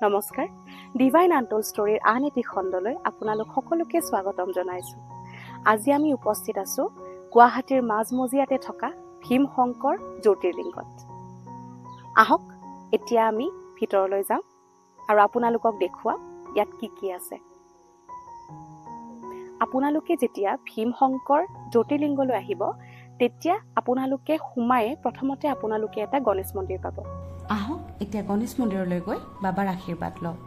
নমস্কাৰ divine untold ষ্টৰীৰ আন এটি খণ্ডলৈ আপোনালোক সকলোকে স্বাগতম জনাইছোঁ। আজি আমি উপস্থিত আছোঁ গুৱাহাটীৰ মাজমজিয়াতে থকা ভীমশংকৰ জ্যোতিৰ্লিংগত। আহক এতিয়া আমি ভিতৰলৈ যাওঁ আৰু আপোনালোকক দেখুৱাম ইয়াত কি আছে। আপোনালোকে যেতিয়া ভীমশংকৰ জ্যোতিৰ্লিংগলৈ আহিব তেতিয়া আপোনালোকে সোমায়ে প্ৰথমতে আপোনালোকে এটা গণেশ মন্দিৰ পাব। আহক এতিয়া গণেশ মন্দিৰলৈ গৈ বাবাৰ আশীৰ্বাদ লওঁ।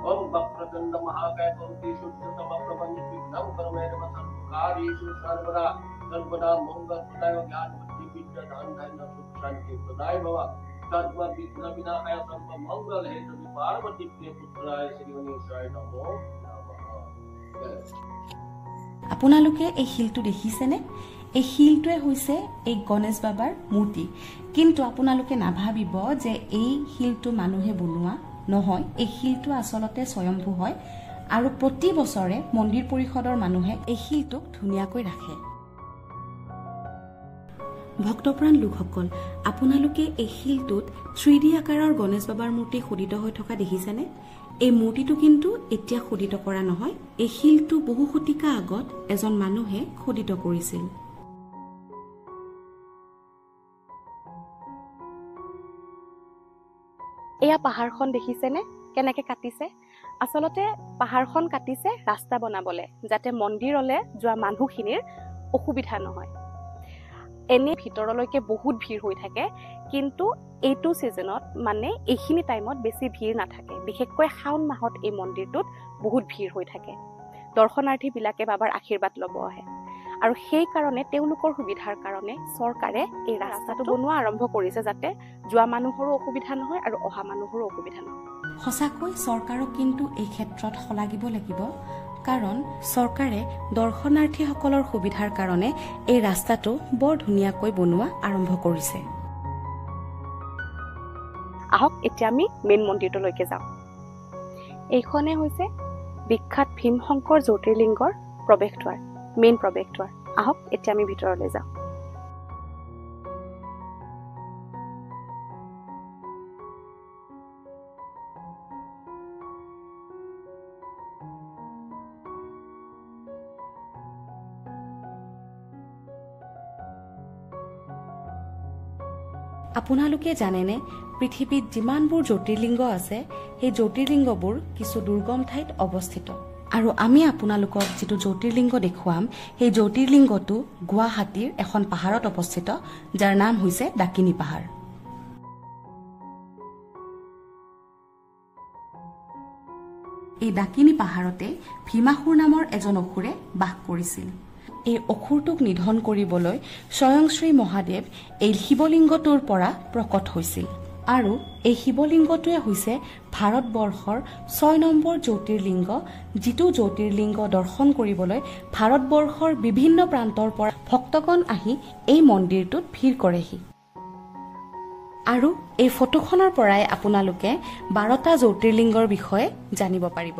ओम वक्रतुंड महाकाय कोटि शुद्धतम प्रपंचम परमेश्वर संकारीषु सर्वदा सर्वदा मंगल प्रदाय ज्ञान बुद्धि विद्या दान धर्म सुख शांति प्रदाय भव सर्व विघ्न विनाशाय सर्व मंगल हेतु पार्वती के पुत्राय श्री गणेशाय नमो नमः। আপোনালোকে এই শিলটো দেখিছেনে? এই শিলটোৱে হৈছে এই গণেশ বাবাৰ মূৰ্তি। কিন্তু আপোনালোকে নাভাবিব যে এই শিলটো মানুহে বনোৱা নহয়। এই শিলটো আচলতে স্বয়ম্ভূ হয় আৰু প্ৰতি বছৰে মন্দিৰ পৰিষদৰ মানুহে এই শিলটোক ধুনীয়াকৈ ৰাখে। ভক্তপ্ৰাণ লোকসকল, আপোনালোকে এই শিলটোত 3D আকাৰৰ গণেশ বাবাৰ মূৰ্তি খোদিত হৈ থকা দেখিছেনে? এই মূৰ্তিটো কিন্তু এতিয়া খোদিত কৰা নহয়। এই শিলটো বহু শতিকা আগত এজন মানুহে খোদিত কৰিছিল। এয়া পাহাৰখন দেখিছেনে কেনেকে কাটিছে? আচলতে পাহাৰখন কাটিছে ৰাস্তা বনাবলে, যাতে মন্দিৰলৈ যোৱা মানুহখিনিৰ অসুবিধা নহয়। এনে ভিতৰলৈকে বহুত ভিৰ হৈ থাকে, কিন্তু এইটো ছিজনত মানে এইখিনি টাইমত বেছি ভিৰ নাথাকে। বিশেষকৈ শাওণ মাহত এই মন্দিৰটোত বহুত ভিৰ হৈ থাকে। দৰ্শনাৰ্থীবিলাকে বাবাৰ আশীৰ্বাদ ল'ব আহে আৰু সেইকাৰণে তেওঁলোকৰ সুবিধাৰ কাৰণে চৰকাৰে এই ৰাস্তাটো বনোৱা আৰম্ভ কৰিছে, যাতে যোৱা মানুহৰো অসুবিধা নহয় আৰু অহা মানুহৰো অসুবিধা নহয়। সঁচাকৈ চৰকাৰক কিন্তু এই ক্ষেত্ৰত শলাগিব লাগিব, কাৰণ চৰকাৰে দৰ্শনাৰ্থীসকলৰ সুবিধাৰ কাৰণে এই ৰাস্তাটো বৰ ধুনীয়াকৈ বনোৱা আৰম্ভ কৰিছে। আহক এতিয়া আমি মেইন মন্দিৰটোলৈকে যাওঁ। এইখনে হৈছে বিখ্যাত ভীমশংকৰ জ্যোতিৰ্লিংগৰ প্ৰৱেশদ্বাৰ, মেইন প্ৰৱেশদ্বাৰ। আহক এতিয়া আমি ভিতৰলৈ যাওঁ। আপোনালোকে জানেনে, পৃথিৱীত যিমানবোৰ জ্যোতিৰ্লিংগ আছে সেই জ্যোতিৰ্লিংগবোৰ কিছু দুৰ্গম ঠাইত অৱস্থিত। আৰু আমি আপোনালোকক যিটো জ্যোতিৰ্লিংগ দেখুৱাম, সেই জ্যোতিৰ্লিংগটো গুৱাহাটীৰ এখন পাহাৰত অৱস্থিত, যাৰ নাম হৈছে ডাকিনী পাহাৰ। এই ডাকিনী পাহাৰতে ভীমাসুৰ নামৰ এজন অসুৰে বাস কৰিছিল। এই অসুৰটোক নিধন কৰিবলৈ স্বয়ং শ্ৰী মহাদেৱ এই শিৱলিংগটোৰ পৰা প্ৰকট হৈছিল। আৰু এই শিৱলিংগটোৱে হৈছে ভাৰতবৰ্ষৰ 6 নম্বৰ জ্যোতিৰ্লিংগ, যিটো জ্যোতিৰ্লিংগ দৰ্শন কৰিবলৈ ভাৰতবৰ্ষৰ বিভিন্ন প্ৰান্তৰ পৰা ভক্তগণ আহি এই মন্দিৰটোত ভিৰ কৰেহি। আৰু এই ফটোখনৰ পৰাই আপোনালোকে 12টা জ্যোতিৰ্লিংগৰ বিষয়ে জানিব পাৰিব।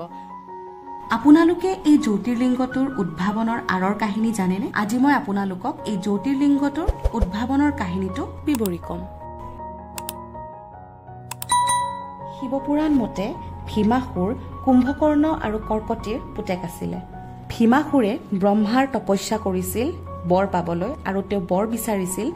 আপোনালোকে এই জ্যোতিৰ্লিংগটোৰ উদ্ভাৱনৰ আঁৰৰ কাহিনী জানেনে? আজি মই আপোনালোকক এই জ্যোতিৰ্লিংগটোৰ উদ্ভাৱনৰ কাহিনীটো বিৱৰি ক'ম। শিৱপুৰাণ মতে ভীমাসুৰ কুম্ভকৰ্ণ আৰু কৰ্কটীৰ পুতেক আছিলে। ভীমাসুৰে ব্ৰহ্মাৰ তপস্যা কৰিছিল বৰ পাবলৈ, আৰু তেওঁ বৰ বিচাৰিছিল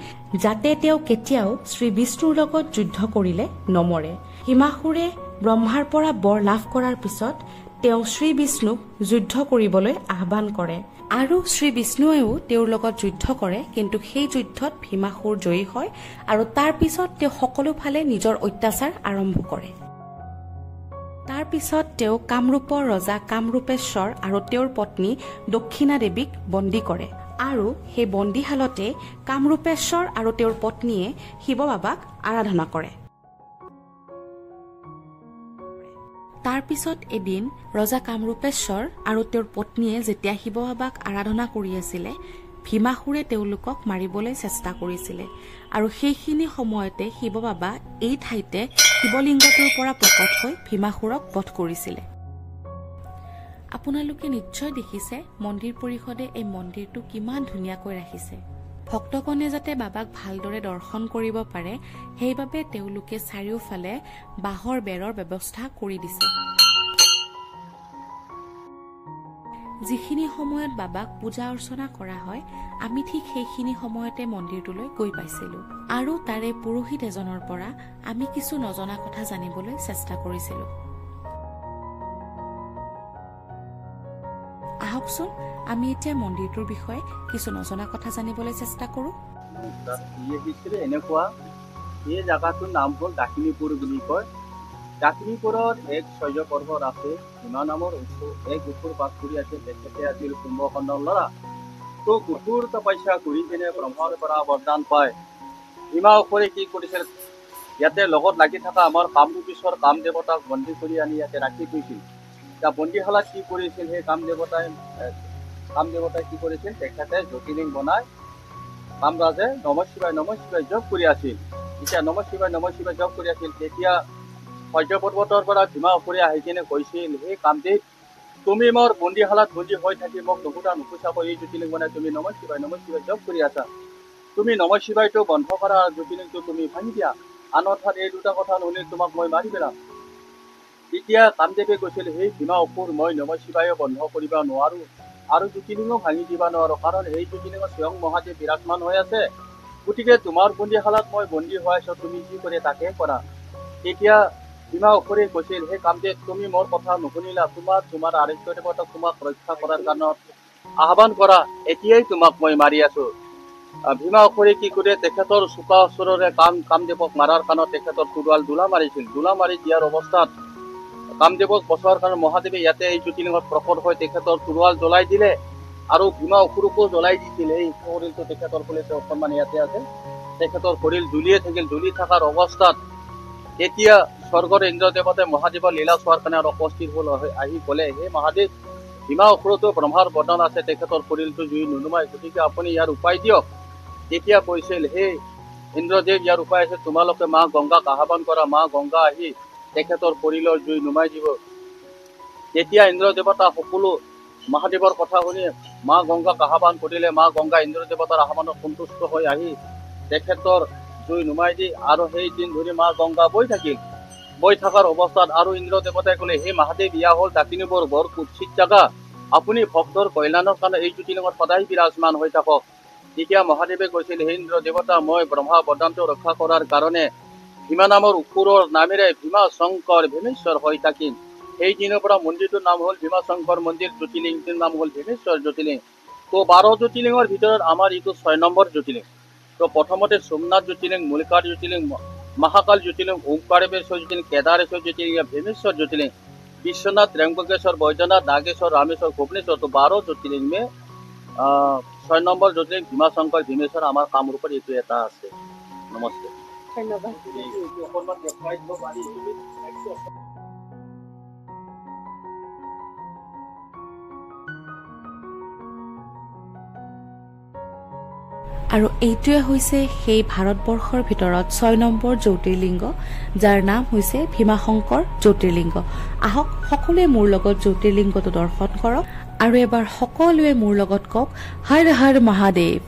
যাতে তেওঁ কেতিয়াও শ্ৰী বিষ্ণুৰ লগত যুদ্ধ কৰিলে নমৰে। ভীমাসুৰে ব্ৰহ্মাৰ পৰা বৰ লাভ কৰাৰ পিছত তেওঁ শ্ৰী বিষ্ণুক যুদ্ধ কৰিবলৈ আহ্বান কৰে, আৰু শ্ৰী বিষ্ণুৱেও তেওঁৰ লগত যুদ্ধ কৰে। কিন্তু সেই যুদ্ধত ভীমাসুৰ জয়ী হয়, আৰু তাৰ পিছত তেওঁ সকলোফালে নিজৰ অত্যাচাৰ আৰম্ভ কৰে। তাৰ পিছত তেওঁ কামৰূপৰ ৰজা কামৰূপেশ্বৰ আৰু তেওঁৰ পত্নী দক্ষিণা দেৱীক বন্দী কৰে, আৰু সেই বন্দীশালতে কামৰূপেশ্বৰ আৰু তেওঁৰ পত্নীয়ে শিৱ বাবাক আৰাধনা কৰে। তাৰ পিছত এদিন ৰজা কামৰূপেশ্বৰ আৰু তেওঁৰ পত্নীয়ে যেতিয়া শিৱ বাবাক আৰাধনা কৰি আছিলে, ভীমাসুৰে তেওঁলোকক মাৰিবলৈ চেষ্টা কৰিছিলে আৰু সেইখিনি সময়তে শিৱ বাবা এই ঠাইতে শিৱলিংগটোৰ পৰা প্ৰকট হৈ ভীমাসুৰক বধ কৰিছিলে। আপোনালোকে নিশ্চয় দেখিছে মন্দিৰ পৰিষদে এই মন্দিৰটো কিমান ধুনীয়াকৈ ৰাখিছে। ভক্তগণে যাতে বাবাক ভালদৰে দৰ্শন কৰিব পাৰে সেইবাবে তেওঁলোকে চাৰিওফালে বাঁহৰ বেৰৰ ব্যৱস্থা কৰি দিছে। যিখিনি সময়ত বাবাক পূজা অৰ্চনা কৰা হয় আমি ঠিক সেইখিনি সময়তে মন্দিৰটোলৈ গৈ পাইছিলো আৰু তাৰে পুৰোহিত এজনৰ পৰা আমি কিছু নজনা কথা জানিবলৈ চেষ্টা কৰিছিলো। আহকচোন আমি এতিয়া মন্দিৰটোৰ বিষয়ে কিছু নজনা কথা জানিবলৈ চেষ্টা কৰোঁ। এনেকুৱা এই জাগাটোৰ নাম হ'ল দাক্ষিণীপুৰ বুলি কয়। দাক্ষিণীপুৰত এক শৈজ পৰ্বত আছে, ভীমা নামৰ এক অসুৰ বাস কৰি আছে। তেখেতে আছিল কুম্ভকৰ্ণৰ ল'ৰা। তো অসুৰ তপস্যা কৰি কিনে ব্ৰহ্মাৰ পৰা বৰদান পায়। ভীমা অসুৰে কি কৰিছিল, ইয়াতে লগত লাগি থকা আমাৰ কামৰূপেশ্বৰ কাম দেৱতাক বন্দী কৰি আনি ইয়াতে ৰাখি থৈছিল। এতিয়া বন্দীশালাত কি কৰিছিল, সেই কাম দেৱতাই কি কৰিছিল, তেখেতে জ্যোতিলিং বনাই কামৰাজে নম শিৱায় জপ কৰি আছিল। যেতিয়া নম শিৱায় জপ কৰি আছিল, তেতিয়া শৈজ পৰ্বতৰ পৰা ভীমা অসুৰে আহি কিনে কৈছিল, সেই কামদেৱ তুমি মোৰ বন্দীশালাত বন্দী হৈ থাকি মোক নুপুচাকৈ এই জ্যোতিলিং বনাই তুমি নম শিৱায় জপ কৰি আছা। তুমি নম শিৱায়টো বন্ধ কৰা, জ্যোতিলিংটো তুমি ভাঙি দিয়া, আনহাত এই দুটা কথা নহ'লে তোমাক মই মাৰি পেলাম। তেতিয়া কামদেৱে কৈছিল, সেই ভীমা অসুৰ মই নম শিৱায় বন্ধ কৰিব নোৱাৰো আৰু জ্যোতিলিংও ভাঙি দিব নোৱাৰো, কাৰণ এই জ্যোতিলিংত স্বয়ং মহাদেৱ বিৰাজমান হৈ আছে। গতিকে তোমাৰ বন্দীশালাত মই বন্দী হৈ আছো, তুমি যি কৰে তাকে কৰা। তেতিয়া ভীমা অসুৰে কৈছিল, সেই কামদেৱ তুমি মোৰ কথা নুশুনিলা, তোমাৰ আৰাধ্য দেৱতাক তোমাক ৰক্ষা কৰাৰ কাৰণত আহ্বান কৰা, এতিয়াই তোমাক মই মাৰি আছো। ভীমা অসুৰে কি কৰে, তেখেতৰ চোকা অস্ত্ৰৰে কামদেৱক মাৰাৰ কাৰণত তেখেতৰ তৰোৱাল দোলা মাৰিছিল। দোলা মাৰি দিয়াৰ অৱস্থাত কামদেৱক বচোৱাৰ কাৰণে মহাদেৱে ইয়াতে এই জ্যোতিলিংগত প্ৰকট হৈ তেখেতৰ তৰোৱাল জ্বলাই দিলে আৰু ভীমা অসুৰকো জ্বলাই দিছিল। এই শৰীৰটো তেখেতৰ ফলতে অকণমান ইয়াতে আছে, তেখেতৰ শৰীৰ জ্বলিয়ে থাকিল। জ্বলি থকাৰ অৱস্থাত এতিয়া স্বৰ্গৰ ইন্দ্ৰ দেৱতাই মহাদেৱৰ লীলা চোৱাৰ কাৰণে আৰু উপস্থিত হ'ল, আহি ক'লে, হে মহাদেৱ, ভীমা অসুৰতো ব্ৰহ্মাৰ বৰ্ণন আছে, তেখেতৰ শৰীৰটো জুই নুনুমাই, গতিকে আপুনি ইয়াৰ উপায় দিয়ক। তেতিয়া কৈছিল, হে ইন্দ্ৰদেৱ, ইয়াৰ উপায় আছে, তোমালোকে মা গংগাক আহ্বান কৰা, মা গংগা আহি তেখেতৰ শৰীৰৰ জুই নুমাই দিব। তেতিয়া ইন্দ্ৰ দেৱতা সকলো মহাদেৱৰ কথা শুনি মা গংগাক আহ্বান কৰিলে। মা গংগা ইন্দ্ৰ দেৱতাৰ আহ্বানত সন্তুষ্ট হৈ আহি তেখেতৰ জুই নুমাই দি আৰু সেই দিন ধৰি মা গংগা বৈ থাকিল। বৈ থকাৰ অৱস্থাত আৰু ইন্দ্ৰ দেৱতাই ক'লে, হে মহাদেৱ, ইয়া হ'ল দাক্ষিণীপুৰ বৰ কুৎসিত জাগা, আপুনি ভক্তৰ কল্যাণৰ কাৰণে এই জ্যোতিলিংগত সদায় বিৰাজমান হৈ থাকক। তেতিয়া মহাদেৱে কৈছিল, হে ইন্দ্ৰ দেৱতা, মই ব্ৰহ্মা বৰদানটো ৰক্ষা কৰাৰ কাৰণে ভীমা নামৰ অসুৰৰ নামেৰে ভীমা শংকৰ ভীমেশ্বৰ হৈ থাকিম। সেই দিনৰ পৰা মন্দিৰটোৰ নাম হ'ল ভীমা শংকৰ মন্দিৰ, জ্যোতিলিংটোৰ নাম হ'ল ভীমেশ্বৰ জ্যোতিলিং। তো 12 জ্যোতিলিংৰ ভিতৰত আমাৰ এইটো 6 নম্বৰ জ্যোতিলিং। তো প্ৰথমতে সোমনাথ জ্যোতিলিং, মুলকাট জ্যোতিলিং, মহাকাল জ্যোতিলিং, ওংকাৰেশ্বৰ জ্যোতিলিং, কেদাৰেশ্বৰ জ্যোতিলিং, ভীমেশ্वर জ্যোতিলিং, विश्वनाथ, त्र्यंबकेश्वर, बैद्यनाथ, नागेश्वर, रामेश्वर, भुवनेश्वर। तो 12 ज्योतिर्लिंग में 6 নম্বৰ জ্যোতিৰ্লিং ভীমা শংকৰ ভীমেশ্বৰ আমাৰ কামৰূপত এইটো এটা আছে। নমস্তে, ধন্যবাদ। আৰু এইটোৱে হৈছে সেই ভাৰতবৰ্ষৰ ভিতৰত 6 নম্বৰ জ্যোতিৰ্লিংগ, যাৰ নাম হৈছে ভীমাশংকৰ জ্যোতিৰ্লিংগ। আহক সকলোৱে মোৰ লগত জ্যোতিৰ্লিংগটো দৰ্শন কৰক আৰু এবাৰ সকলোৱে মোৰ লগত কওক, হৰ হৰ মহাদেৱ।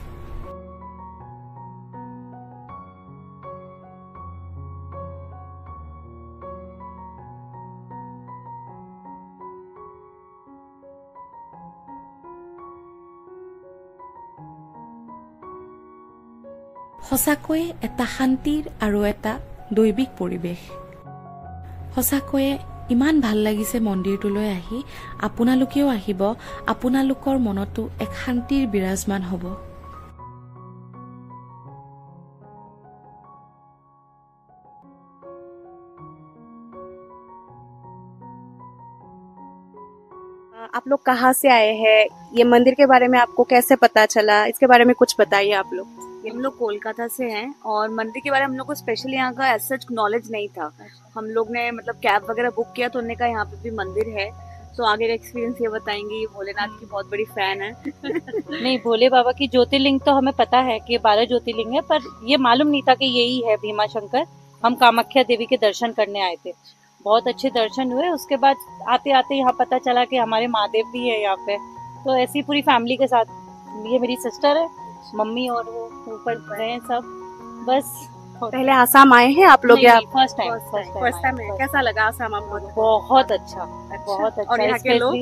সঁচাকৈয়ে এটা শান্তিৰ আৰু এটা দৈবিক পৰিৱেশ। সঁচাকৈয়ে ইমান ভাল লাগিছে মন্দিৰটোলৈ আহি। আপোনালোকেও আহিব, আপোনালোকৰ মনতো এক শান্তিৰ বিৰাজমান হ'ব। आप लोग कहाँ से आए हैं? ये मंदिर के बारे में आपको कैसे पता चला? इसके बारे में कुछ बताइए आप लोग। हम लोग कोलकाता से हैं और मंदिर के बारे में हम लोग को स्पेशली यहाँ का सच नॉलेज नहीं था। हम लोग ने मतलब कैब वगैरह बुक किया तो उन्होंने कहा यहाँ पे भी मंदिर है, तो आगे का एक्सपीरियंस ये बताएंगे। ये भोलेनाथ की बहुत बड़ी फैन है। नहीं, भोले बाबा की ज्योतिर्लिंग तो हमें पता है कि 12 ज्योतिर्लिंग है, पर ये मालूम नहीं था कि यही है भीमा शंकर। हम कामाख्या देवी के दर्शन करने आए थे, बहुत अच्छे दर्शन हुए। उसके बाद आते आते यहाँ पता चला कि हमारे महादेव भी है यहाँ पे, तो ऐसी पूरी फैमिली के साथ, ये मेरी सिस्टर है, मम्मी और वो ऊपर गए हैं सब। बस पहले आसाम आए हैं आप लोग या फर्स्ट टाइम फर्स्ट टाइम है? कैसा लगा आसाम आपको? बहुत अच्छा, बहुत अच्छा। और यहाँ के लोग?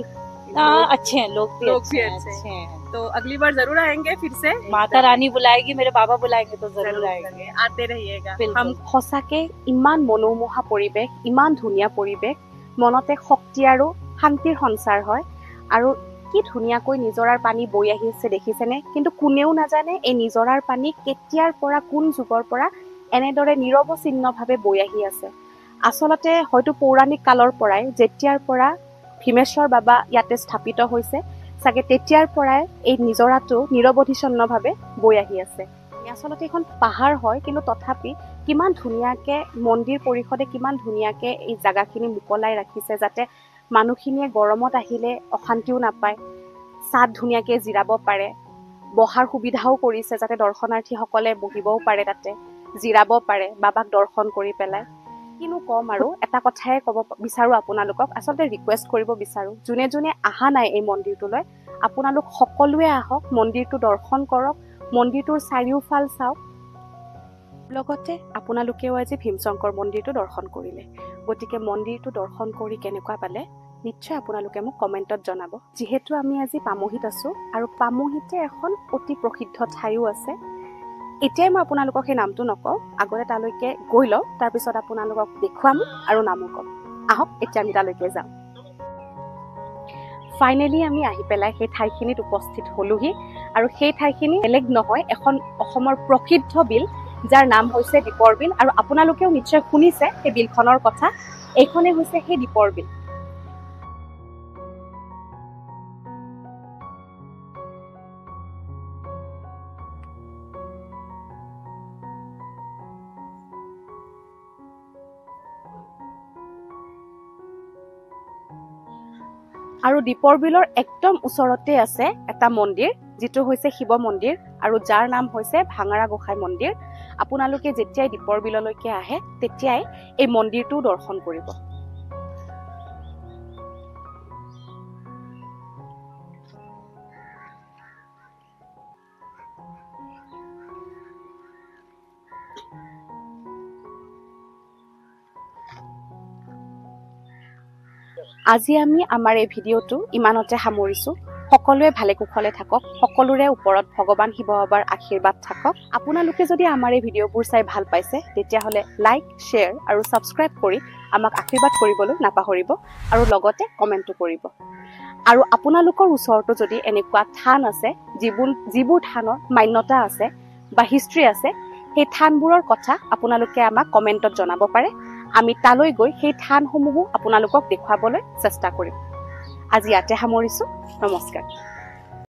अच्छे हैं, लोग भी अच्छे हैं। तो अगली बार जरूर आएंगे फिर से। माता रानी बुलाएगी, मेरे बाबा बुलाएंगे तो जरूर आएंगे। आते रहिएगा। हम সঁচাকে ইমান মনোমোহা পৰিৱেশ, ইমান ধুনীয়া পৰিৱেশ, মনতে শক্তি আৰু শান্তিৰ সঞ্চাৰ হয়। আৰু কি ধুনীয়াকৈ নিজৰাৰ পানী বৈ আহি আছে দেখিছেনে? কিন্তু কোনেও নাজানে এই নিজৰাৰ পানী কেতিয়াৰ পৰা, কোন যুগৰ পৰা এনেদৰে নিৰৱচ্ছিন্নভাৱে বৈ আহি আছে। আচলতে হয়তো পৌৰাণিক কালৰ পৰাই, যেতিয়াৰ পৰা ভীমেশ্বৰ বাবা ইয়াতে স্থাপিত হৈছে, চাগে তেতিয়াৰ পৰাই এই নিজৰাটো নিৰৱধিচ্ছন্নভাৱে বৈ আহি আছে। আচলতে এখন পাহাৰ হয়, কিন্তু তথাপি কিমান ধুনীয়াকৈ মন্দিৰ পৰিষদে কিমান ধুনীয়াকৈ এই জাগাখিনি মোকলাই ৰাখিছে, যাতে মানুহখিনিয়ে গৰমত আহিলে অশান্তিও নাপায়, ছাদ ধুনীয়াকৈ জিৰাব পাৰে, বহাৰ সুবিধাও কৰিছে যাতে দৰ্শনাৰ্থীসকলে বহিবও পাৰে, তাতে জিৰাব পাৰে বাবাক দৰ্শন কৰি পেলাই। কিনো ক'ম আৰু, এটা কথাই ক'ব বিচাৰোঁ আপোনালোকক, আচলতে ৰিকুৱেষ্ট কৰিব বিচাৰোঁ, যোনে যোনে অহা নাই এই মন্দিৰটোলৈ, আপোনালোক সকলোৱে আহক, মন্দিৰটো দৰ্শন কৰক, মন্দিৰটোৰ চাৰিওফাল চাওক। লগতে আপোনালোকেও আজি ভীমশংকৰ মন্দিৰটো দৰ্শন কৰিলে, গতিকে মন্দিৰটো দৰ্শন কৰি কেনেকুৱা পালে নিশ্চয় আপোনালোকে মোক কমেণ্টত জনাব। যিহেতু আমি আজি পামহিত আছোঁ, আৰু পামহিতে এখন অতি প্ৰসিদ্ধ ঠাইও আছে। এতিয়াই মই আপোনালোকক সেই নামটো নকওঁ, আগতে তালৈকে গৈ লওঁ, তাৰপিছত আপোনালোকক দেখুৱাম আৰু নামো ক'ম। আহক এতিয়া আমি তালৈকে যাওঁ। ফাইনেলি আমি আহি পেলাই সেই ঠাইখিনিত উপস্থিত হ'লোহি, আৰু সেই ঠাইখিনি বেলেগ নহয়, এখন অসমৰ প্ৰসিদ্ধ বিল, যাৰ নাম হৈছে দীপৰ বিল। আৰু আপোনালোকেও নিশ্চয় শুনিছে সেই বিলখনৰ কথা, এইখনেই হৈছে সেই দীপৰ বিল। আৰু দীপৰ বিলৰ একদম ওচৰতে আছে এটা মন্দিৰ, যিটো হৈছে শিৱ মন্দিৰ, আৰু যাৰ নাম হৈছে ভাঙাৰা গোসাঁই মন্দিৰ। আপোনালোকে যেতিয়াই দীপৰ বিললৈকে আহে তেতিয়াই এই মন্দিৰটো দৰ্শন কৰিব। আজি আমি আমাৰ এই ভিডিঅ'টো ইমানতে সামৰিছোঁ। সকলোৱে ভালে কুশলে থাকক, সকলোৰে ওপৰত ভগৱান শিৱ বাবাৰ আশীৰ্বাদ থাকক। আপোনালোকে যদি আমাৰ এই ভিডিঅ'বোৰ চাই ভাল পাইছে, তেতিয়াহ'লে লাইক, শ্বেয়াৰ আৰু ছাবস্ক্ৰাইব কৰি আমাক আশীৰ্বাদ কৰিবলৈ নাপাহৰিব, আৰু লগতে কমেণ্টো কৰিব। আৰু আপোনালোকৰ ওচৰতো যদি এনেকুৱা থান আছে, যিবোৰ থানৰ মান্যতা আছে বা হিষ্ট্ৰী আছে, সেই থানবোৰৰ কথা আপোনালোকে আমাক কমেণ্টত জনাব পাৰে। আমি তালৈ গৈ সেই থানসমূহো আপোনালোকক দেখুৱাবলৈ চেষ্টা কৰিম। আজি ইয়াতে সামৰিছোঁ। নমস্কাৰ।